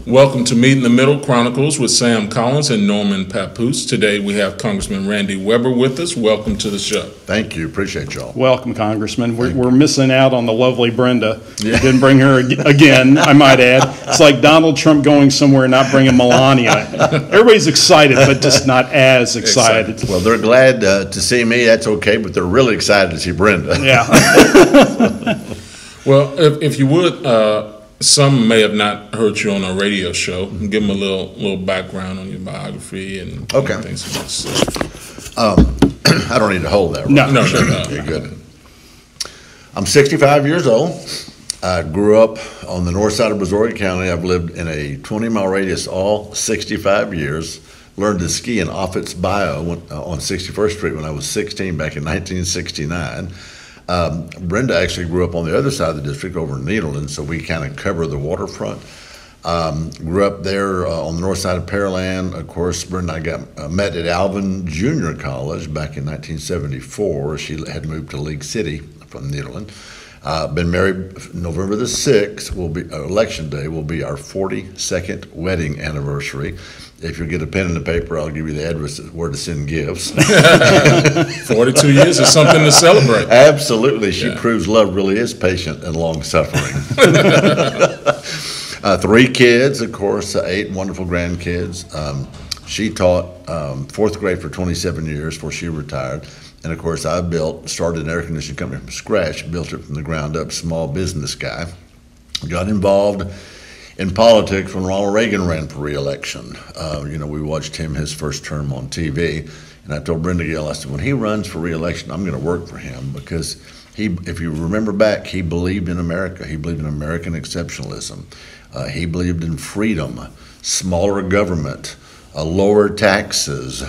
Welcome to Meet in the Middle Chronicles with Sam Collins and Norman Papoose. Today we have Congressman Randy Weber with us. Welcome to the show. Thank you. Appreciate y'all. Welcome, Congressman. We're missing out on the lovely Brenda. Yeah. Didn't bring her again, I might add. It's like Donald Trump going somewhere and not bringing Melania. Everybody's excited, but just not as excited. Well, they're glad to see me. That's okay, but they're really excited to see Brenda. Yeah. Well, if you would, some may have not heard you on a radio show. Give them a little background on your biography and things like that. I don't need to hold that. Right? No. Okay, good. I'm 65 years old. I grew up on the north side of Brazoria County. I've lived in a 20-mile radius all 65 years. Learned to ski in Offutt's Bayou on 61st Street when I was 16 back in 1969. Brenda actually grew up on the other side of the district over in Needleton, so we kind of cover the waterfront. Grew up there on the north side of Pearland. Of course, Brenda and I met at Alvin Junior College back in 1974. She had moved to League City from Needleton. Been married November the 6th, election day, will be our 42nd wedding anniversary. If you get a pen and a paper, I'll give you the address where to send gifts. 42 years is something to celebrate. Absolutely. She proves love really is patient and long-suffering. 3 kids, of course, 8 wonderful grandkids. She taught 4th grade for 27 years before she retired. And, of course, I started an air conditioning company from scratch, built it from the ground up, small business guy. Got involved in politics when Ronald Reagan ran for re-election. We watched his first term on TV, and I told Brenda Gill, I said, when he runs for re-election, I'm going to work for him because if you remember back, he believed in America. He believed in American exceptionalism. He believed in freedom, smaller government, lower taxes,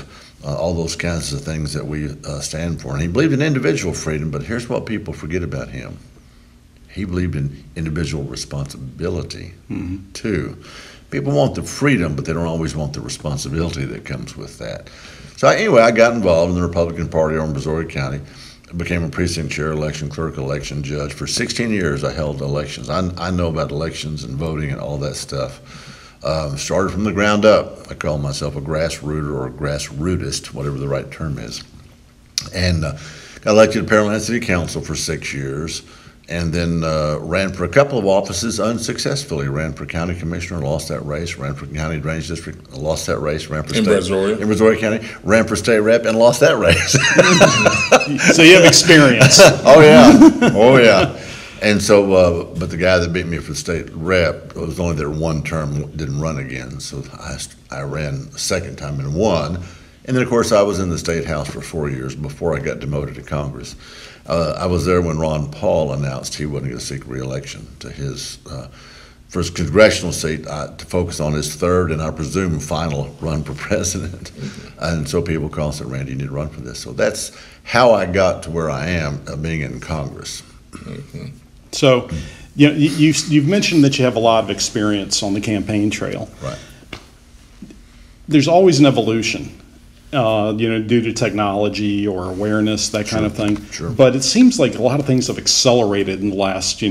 all those kinds of things that we stand for. And he believed in individual freedom, but here's what people forget about him. He believed in individual responsibility, too. People want the freedom, but they don't always want the responsibility that comes with that. So anyway, I got involved in the Republican Party over in Brazoria County. I became a precinct chair, election clerk, election judge. For 16 years, I held elections. I know about elections and voting and all that stuff. Started from the ground up. I call myself a grassrooter or a grassrootist, whatever the right term is. And got elected to Pearland City Council for 6 years. And then ran for a couple of offices unsuccessfully. Ran for county commissioner, lost that race. Ran for county drainage district, lost that race. Ran for in Brazoria County. Ran for state rep and lost that race. So you have experience. Oh yeah. And so, but the guy that beat me for state rep was only there one term, didn't run again. So I ran a second time and won. And then, of course, I was in the State House for 4 years before I got demoted to Congress. I was there when Ron Paul announced he wasn't going to seek re-election to his first congressional seat to focus on his third and I presume final run for president. And so people called and said, Randy, you need to run for this. So that's how I got to where I am, being in Congress. So you've mentioned that you have a lot of experience on the campaign trail. Right. There's always an evolution. Due to technology or awareness, that kind of thing. Sure. But it seems like a lot of things have accelerated in the last, 2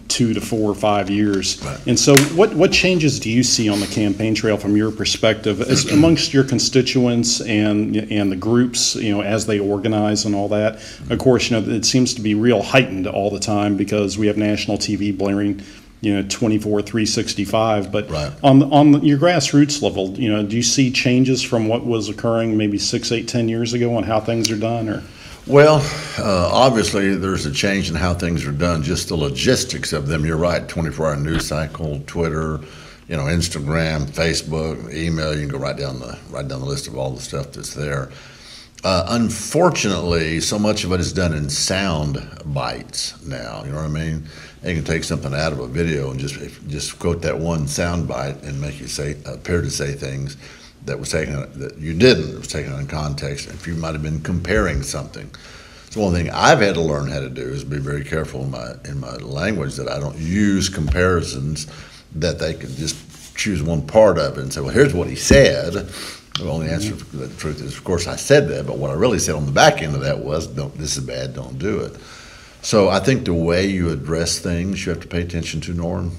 to 4 or 5 years. Right. And so what changes do you see on the campaign trail from your perspective amongst your constituents and the groups, as they organize and all that? Of course, it seems to be real heightened all the time because we have national TV blaring 24/365, but right. on your grassroots level, do you see changes from what was occurring maybe 6, 8, 10 years ago on how things are done? Or well, obviously there's a change in how things are done, just the logistics of them. You're right, 24-hour news cycle, Twitter, Instagram, Facebook, email. You can go right down the list of all the stuff that's there. Unfortunately, so much of it is done in sound bites now. You know what I mean? You can take something out of a video and just quote that one sound bite and make you appear to say things that you didn't. It was taken out of context. If you might have been comparing something. So one thing I've had to learn how to do is be very careful in my language that I don't use comparisons that they could just choose one part of it and say, well, here's what he said. Well, the answer to the truth is, of course, I said that, but what I really said on the back end of that was, this is bad, don't do it. So I think the way you address things, you have to pay attention to, Norm.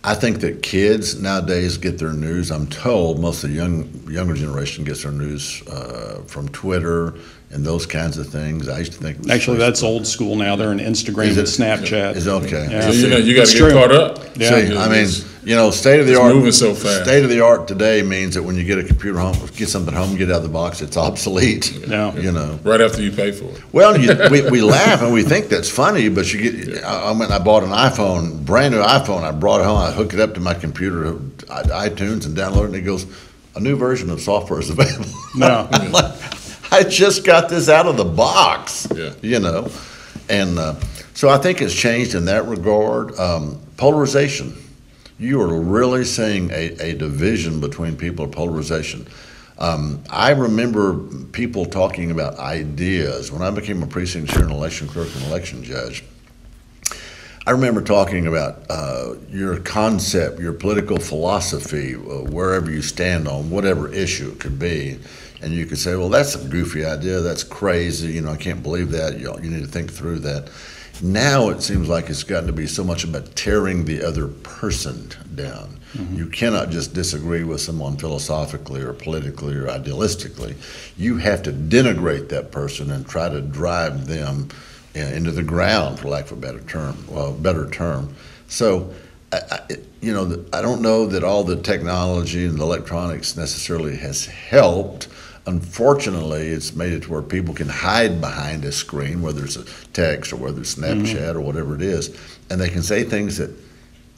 I think that kids nowadays get their news. I'm told most of the younger generation gets their news from Twitter and those kinds of things. I used to think actually that's old school now. They're in Instagram and Snapchat. Is okay. Yeah. So, you got to get caught up. Yeah. See, I mean, state of the art. Moving so fast. State of the art today means that when you get a computer home, get something home, get out of the box, it's obsolete. Yeah. Right after you pay for it. Well, we laugh and we think that's funny, but you get. I bought an iPhone, brand new iPhone. I brought it home. I hooked it up to my computer, iTunes, and downloaded it. And it goes, a new version of software is available. No. I just got this out of the box. Yeah. And so I think it's changed in that regard. Polarization. You are really seeing a division between people, polarization. I remember people talking about ideas. When I became a precinct chair and election clerk and election judge, I remember talking about your concept, your political philosophy, wherever you stand on whatever issue it could be. And you could say, well, that's a goofy idea. That's crazy. I can't believe that. You need to think through that. Now it seems like it's gotten to be so much about tearing the other person down. Mm-hmm. You cannot just disagree with someone philosophically or politically or idealistically. You have to denigrate that person and try to drive them into the ground, for lack of a better term. So, I don't know that all the technology and the electronics necessarily has helped. Unfortunately, it's made it to where people can hide behind a screen, whether it's a text or whether it's Snapchat or whatever it is, and they can say things that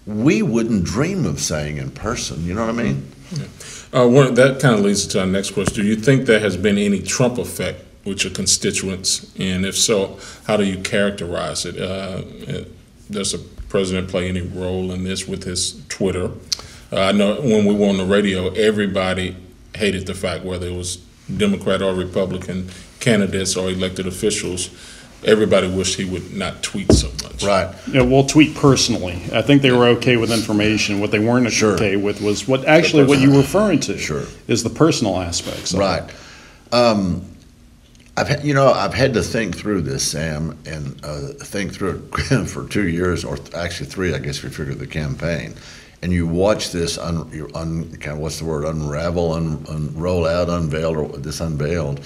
we wouldn't dream of saying in person. You know what I mean? Yeah. That kind of leads to our next question. Do you think there has been any Trump effect with your constituents? And if so, how do you characterize it? Does the president play any role in this with his Twitter? I know when we were on the radio, everybody hated the fact whether it was Democrat or Republican candidates or elected officials, everybody wished he would not tweet so much. Right. Yeah, well, tweet personally. I think they were okay with information. What they weren't okay with was what you were referring to. Sure. Is the personal aspects of right. it. I've had to think through this, Sam, and think through it for 2 years, or actually 3, I guess, if you figure the campaign. And you watch this, unravel, roll out, unveiled, or this unveiled.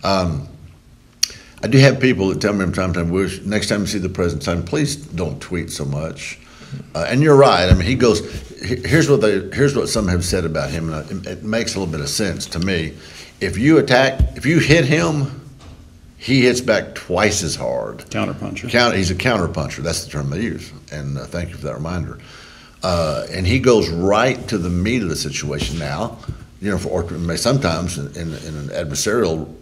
I do have people that tell me from time to time, next time you see the president, please don't tweet so much. And you're right. I mean, he goes, here's what some have said about him, and it makes a little bit of sense to me. If you hit him, he hits back twice as hard. Counterpuncher. He's a counterpuncher. That's the term they use. And thank you for that reminder. And he goes right to the meat of the situation now. Or sometimes in an adversarial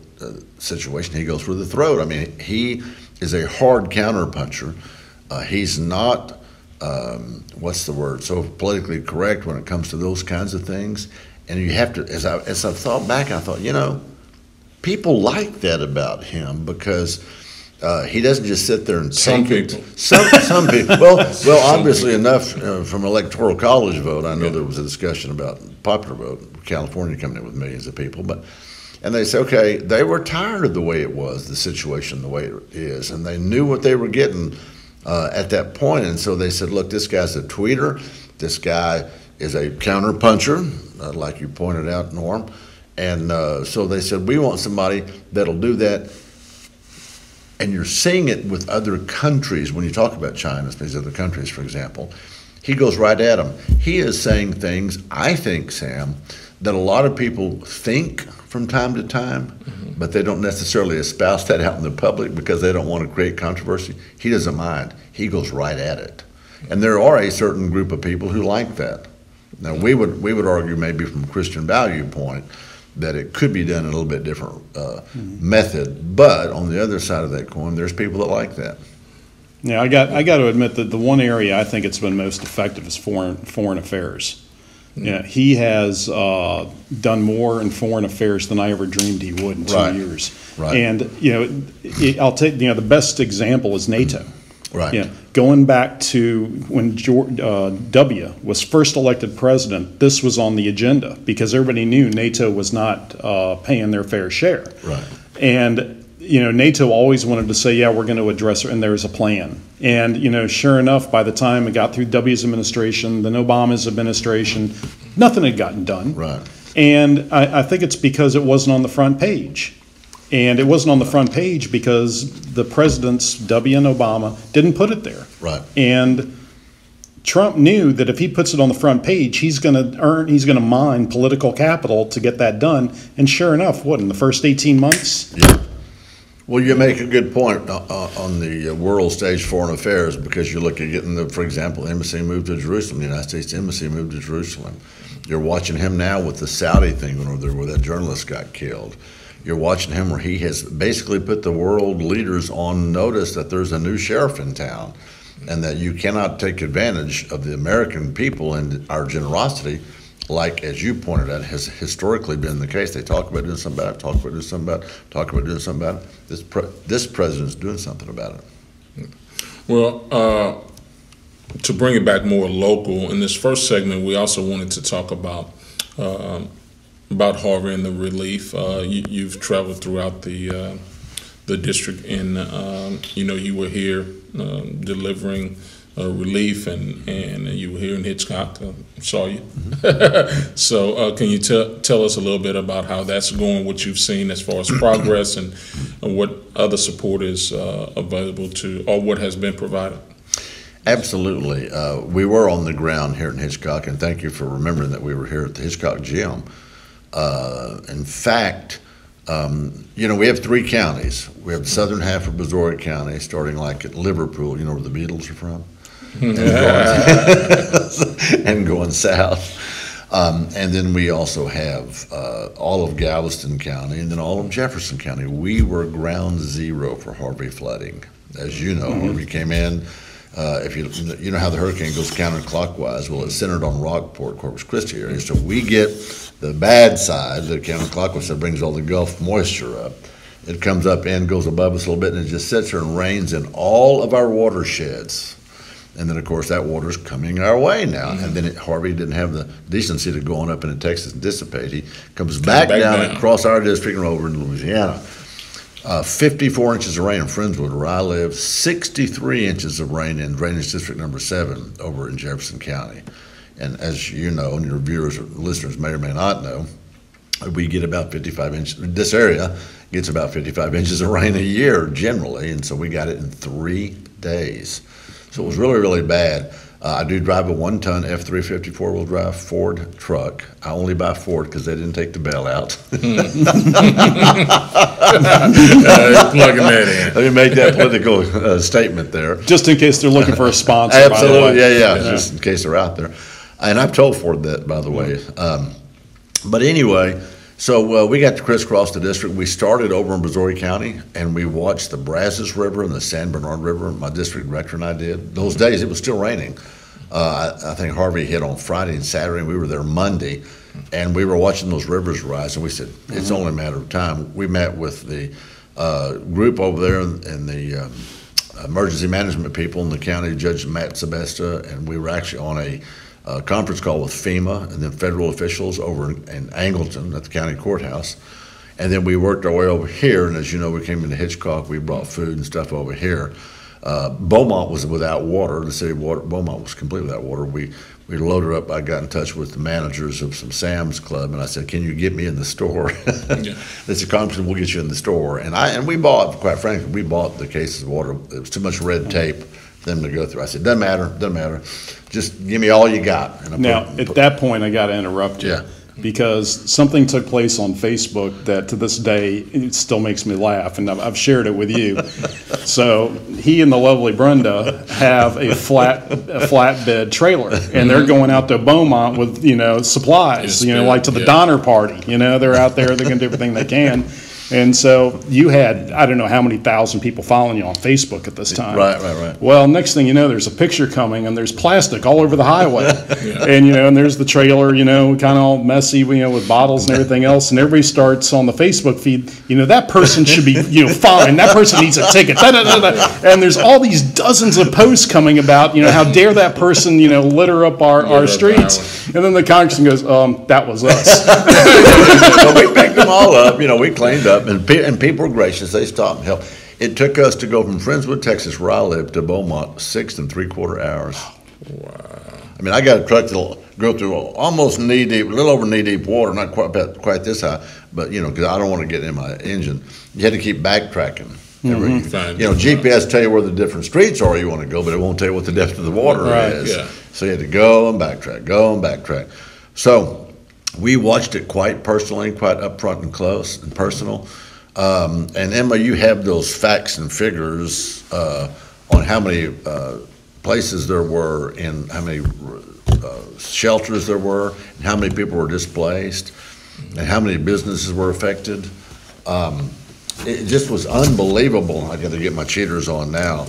situation, he goes for the throat. I mean, he is a hard counterpuncher. He's not, so politically correct when it comes to those kinds of things. And you have to, as I thought back, I thought, people like that about him because he doesn't just sit there and take it. Some people. Well, obviously enough from electoral college vote. I know there was a discussion about popular vote, California coming in with millions of people, and they say, okay, they were tired of the way it was, the situation the way it is, and they knew what they were getting at that point, and so they said, look, this guy's a tweeter, this guy is a counterpuncher, like you pointed out, Norm, and so they said, we want somebody that'll do that. And you're seeing it with other countries when you talk about China, these other countries, for example. He goes right at them. He is saying things, I think, Sam, that a lot of people think from time to time, but they don't necessarily espouse that out in the public because they don't want to create controversy. He doesn't mind. He goes right at it. And there are a certain group of people who like that. Now, we would argue maybe from a Christian value point that it could be done in a little bit different method. But on the other side of that coin, there's people that like that. Yeah, I got to admit that the one area I think it's been most effective is foreign affairs. Yeah, he has done more in foreign affairs than I ever dreamed he would in 2 years. Right. And I'll take the best example is NATO. Right. Yeah, going back to when George W. was first elected president, this was on the agenda because everybody knew NATO was not paying their fair share. Right. And NATO always wanted to say, yeah, we're going to address it, and there's a plan. And, sure enough, by the time it got through W's administration, then Obama's administration, nothing had gotten done. Right. And I think it's because it wasn't on the front page. And it wasn't on the front page because the presidents, W and Obama, didn't put it there. Right. And Trump knew that if he puts it on the front page, he's going to mine political capital to get that done. And sure enough, in the first 18 months? Yeah. Well, you make a good point on the world stage foreign affairs, because you look at getting, for example, the embassy moved to Jerusalem, the United States Embassy moved to Jerusalem. You're watching him now with the Saudi thing going over there where that journalist got killed. You're watching him where he has basically put the world leaders on notice that there's a new sheriff in town and that you cannot take advantage of the American people and our generosity, like, as you pointed out, has historically been the case. They talk about doing something about it, talk about doing something about it, talk about doing something about it. This president's doing something about it. Well, to bring it back more local, in this first segment, we also wanted to talk about Harvey and the relief. You've traveled throughout the district, and you were here delivering relief, and you were here in Hitchcock. Saw you. Mm-hmm. So, can you tell us a little bit about how that's going? What you've seen as far as progress, and what other support is available to, or what has been provided? Absolutely. We were on the ground here in Hitchcock, and thank you for remembering that we were here at the Hitchcock Gym. In fact, we have 3 counties. We have the southern half of Missouri County, starting like at Liverpool, where the Beatles are from, and going south. And then we also have all of Galveston County, and then all of Jefferson County. We were ground zero for Harvey flooding. As you know, Harvey came in. If you know how the hurricane goes counterclockwise, well, it's centered on Rockport, Corpus Christi area. So we get the bad side, the counterclockwise, that brings all the Gulf moisture up. It comes up and goes above us a little bit, and it just sits there and rains in all of our watersheds. And then, of course, that water's coming our way now. Mm-hmm. And then Harvey didn't have the decency to go on up into Texas and dissipate. He comes back down across our district and over in Louisiana. 54 inches of rain in Friendswood, where I live, 63 inches of rain in Drainage District number 7 over in Jefferson County. And as you know, and your viewers or listeners may or may not know, we get about 55 inches. This area gets about 55 inches of rain a year generally, and so we got it in 3 days. So it was really, really bad. I do drive a 1-ton F-350 four-wheel drive Ford truck. I only buy Ford because they didn't take the bell out. Plugging that in. Let me make that political statement there. Just in case they're looking for a sponsor. Absolutely, yeah, just in case they're out there. And I've told Ford that, by the way. But anyway, so we got to crisscross the district. We started over in Missouri County, and we watched the Brazos River and the San Bernard River. My district director and I did. Those days, it was still raining. I think Harvey hit on Friday and Saturday, and we were there Monday, and we were watching those rivers rise, and we said, it's only a matter of time. We met with the group over there and the emergency management people in the county, Judge Matt Sebesta, and we were actually on a conference call with FEMA and then federal officials over in Angleton at the county courthouse. And then we worked our way over here, and as you know, we came into Hitchcock, we brought food and stuff over here. Beaumont was without water. The city of Beaumont was completely without water. We loaded up. I got in touch with the managers of some Sam's Club, and I said, "Can you get me in the store?" Yeah. They said, "Congressman, we'll get you in the store." And we bought, quite frankly, we bought the cases of water. It was too much red tape for them to go through. I said, doesn't matter. Just give me all you got. And at that point, I got to interrupt you. Yeah. Because something took place on Facebook that to this day, it still makes me laugh, and I've shared it with you. So he and the lovely Brenda have a flatbed trailer, and they're going out to Beaumont with, supplies, like to the Donner Party. They're out there, they're going to do everything they can. And so you had, I don't know how many thousand people following you on Facebook at this time. Right. Well, next thing you know, there's a picture coming, and there's plastic all over the highway. Yeah. And there's the trailer, kind of all messy, with bottles and everything else. And everybody starts on the Facebook feed, that person should be, fined. That person needs a ticket. And there's all these dozens of posts coming about, how dare that person, litter up our streets. And then the congressman goes, that was us. So we picked them all up, we cleaned up. And people were gracious. They stopped and helped. It took us to go from Friendswood, Texas, where I live, to Beaumont, 6 3/4 hours. Wow. I mean, I got a truck that'll go through almost knee deep, a little over knee deep water, not quite this high, but because I don't want to get in my engine. You had to keep backtracking. GPS tell you where the different streets are you want to go, but it won't tell you what the depth of the water is. Yeah. So you had to go and backtrack. So we watched it quite personally, quite up front and close and personal. And Emma, you have those facts and figures on how many places there were and how many shelters there were and how many people were displaced and how many businesses were affected. It just was unbelievable. I got to get my cheaters on now.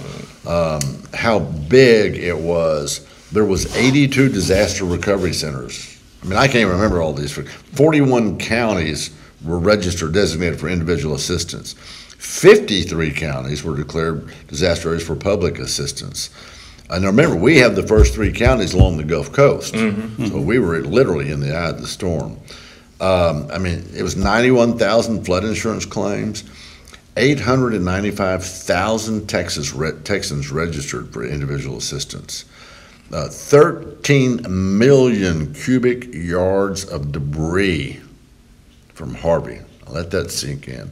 How big it was. There was 82 disaster recovery centers. I mean, I can't even remember all these. 41 counties were registered, designated for individual assistance. 53 counties were declared disaster areas for public assistance. And remember, we have the first 3 counties along the Gulf Coast. So we were literally in the eye of the storm. I mean, it was 91,000 flood insurance claims, 895,000 Texans registered for individual assistance, 13 million cubic yards of debris from Harvey. I'll let that sink in.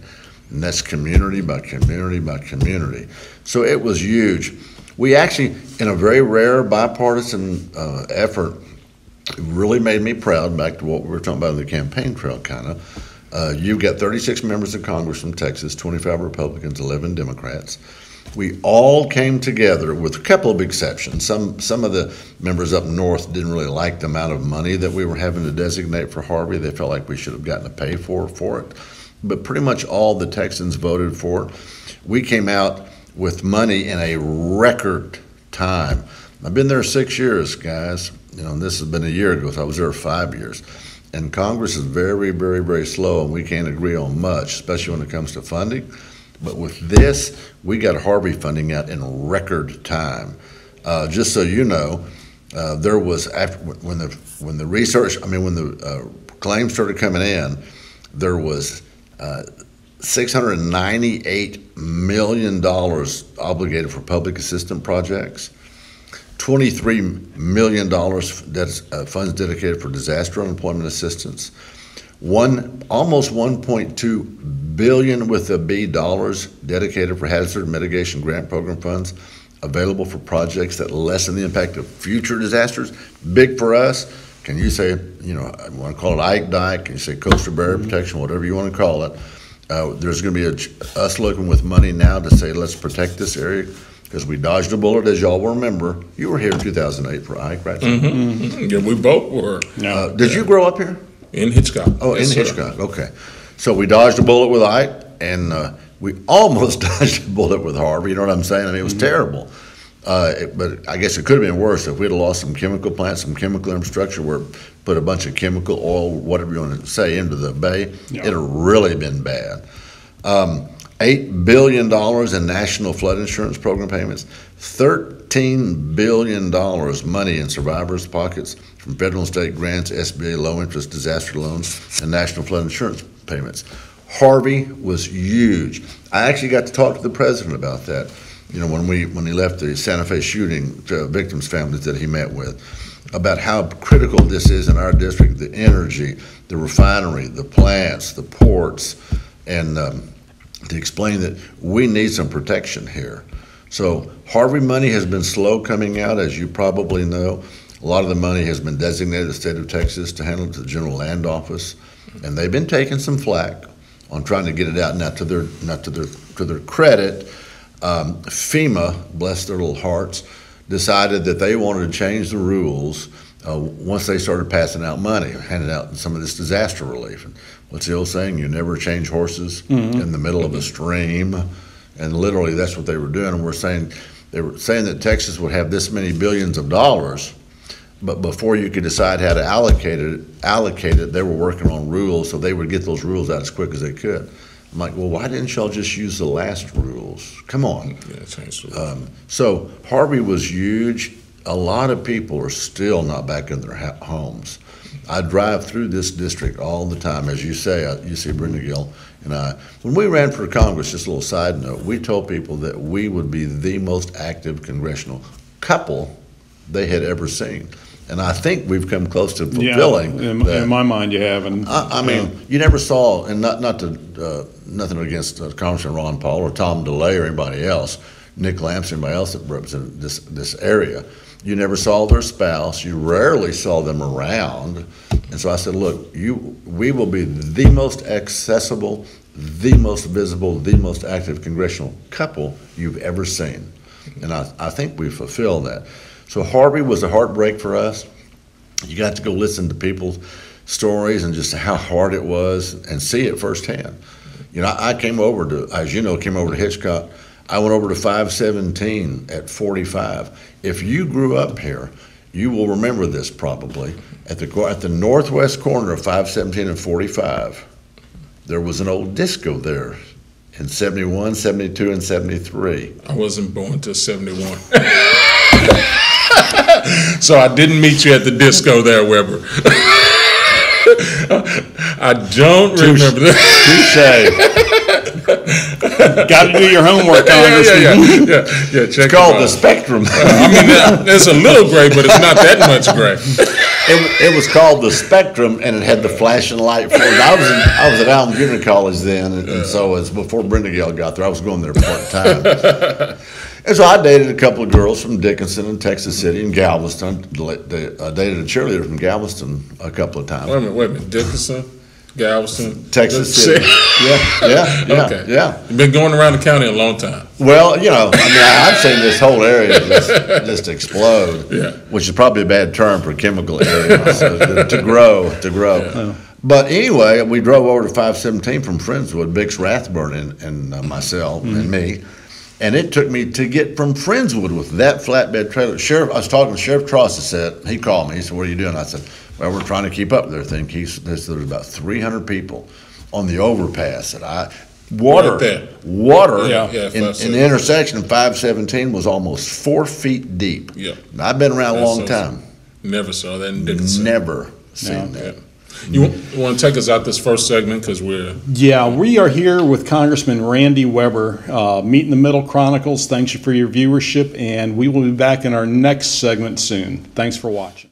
And that's community by community by community. So it was huge. We actually, in a very rare bipartisan effort, it really made me proud, back to what we were talking about in the campaign trail kind of. You've got 36 members of Congress from Texas, 25 Republicans, 11 Democrats. We all came together with a couple of exceptions. Some of the members up north didn't really like the amount of money that we were having to designate for Harvey. They felt like we should have gotten a pay for it. But pretty much all the Texans voted for it. We came out with money in a record time. I've been there 6 years, guys. And this has been a year ago, so I was there 5 years. And Congress is very, very, very slow, and we can't agree on much, especially when it comes to funding. But with this, we got Harvey funding out in record time. Just so you know, there was when the claims started coming in, there was $698 million obligated for public assistance projects, $23 million that's funds dedicated for disaster unemployment assistance, almost $1.2 billion with a B dollars dedicated for hazard mitigation grant program funds available for projects that lessen the impact of future disasters. Big for us. Can you say, I want to call it Ike Dike, can you say coastal barrier protection, whatever you want to call it. There's going to be us looking with money now to say, let's protect this area, because we dodged a bullet, as y'all will remember. You were here in 2008 for Ike, right? Yeah, we both were. Did you grow up here? In Hitchcock. Oh, yes, in Hitchcock, okay. So we dodged a bullet with Ike, and we almost dodged a bullet with Harvey, you know what I'm saying? I mean, it was terrible. But I guess it could have been worse if we'd have lost some chemical plants, some chemical infrastructure, where put a bunch of chemical oil, whatever you want to say, into the bay. Yeah. It would have really been bad. $8 billion in national flood insurance program payments, $13 billion money in survivors' pockets from federal and state grants, SBA low-interest disaster loans, and national flood insurance payments. Harvey was huge. I actually got to talk to the president about that. When he left the Santa Fe shooting, victims' families that he met with, about how critical this is in our district, the energy, the refinery, the plants, the ports, and to explain that we need some protection here. So Harvey money has been slow coming out, as you probably know. A lot of the money has been designated to the state of Texas to handle it to the General Land Office, and they've been taking some flack on trying to get it out. Now, to their credit, FEMA, bless their little hearts, decided that they wanted to change the rules once they started passing out money, handing out some of this disaster relief. And what's the old saying? You never change horses in the middle of a stream. And literally, that's what they were doing. And they were saying that Texas would have this many billions of dollars, but before you could decide how to allocate it, they were working on rules, so they would get those rules out as quick as they could. I'm like, well, why didn't y'all just use the last rules? Come on. Yeah, change the rules. So Harvey was huge. A lot of people are still not back in their homes. I drive through this district all the time. As you say, you see Brenda Gill and I. When we ran for Congress, just a little side note, we told people that we would be the most active congressional couple they had ever seen. And I think we've come close to fulfilling. Yeah, in my mind, you have. And I mean, you never saw, and not to nothing against Congressman Ron Paul or Tom DeLay or anybody else, Nick Lamps, anybody else that represented this area. You never saw their spouse. You rarely saw them around. And so I said, look, we will be the most accessible, the most visible, the most active congressional couple you've ever seen. And I think we fulfilled that. So Harvey was a heartbreak for us. You got to go listen to people's stories and just how hard it was and see it firsthand. You know, I came over to, as you know, to Hitchcock. I went over to 517 at 45. If you grew up here, you will remember this probably. At the northwest corner of 517 and 45, there was an old disco there in 71, 72, and 73. I wasn't born till 71. So I didn't meet you at the disco there, Weber. I don't remember that. Touche. got to do your homework, Congressman. Yeah. It's called the Spectrum. I mean, it's a little gray, but it's not that much gray. It was called the Spectrum, and it had the flashing light. I was at Allen Junior College then, and so it was before Brenda Gill got there. I was going there part time. And so I dated a couple of girls from Dickinson and Texas City and Galveston. I dated a cheerleader from Galveston a couple of times. Wait a minute. Dickinson, Galveston, Texas City. Yeah. You've been going around the county a long time. Well, you know, I mean, I've seen this whole area just explode, which is probably a bad term for a chemical area, so to grow. Yeah. But anyway, we drove over to 517 from Friendswood, Bix Rathburn and myself and me. And it took me to get from Friendswood with that flatbed trailer. I was talking to Sheriff Trossett. He called me. He said, "What are you doing?" I said, "Well, we're trying to keep up with everything." There's about 300 people on the overpass. And water in the intersection of 517 was almost 4 feet deep. Yeah. And I've been around a long time. Never saw that in Dickinson. Never seen that. Yeah. You want to take us out this first segment because we're... Yeah, we are here with Congressman Randy Weber, Meet in the Middle Chronicles. Thanks for your viewership, and we will be back in our next segment soon. Thanks for watching.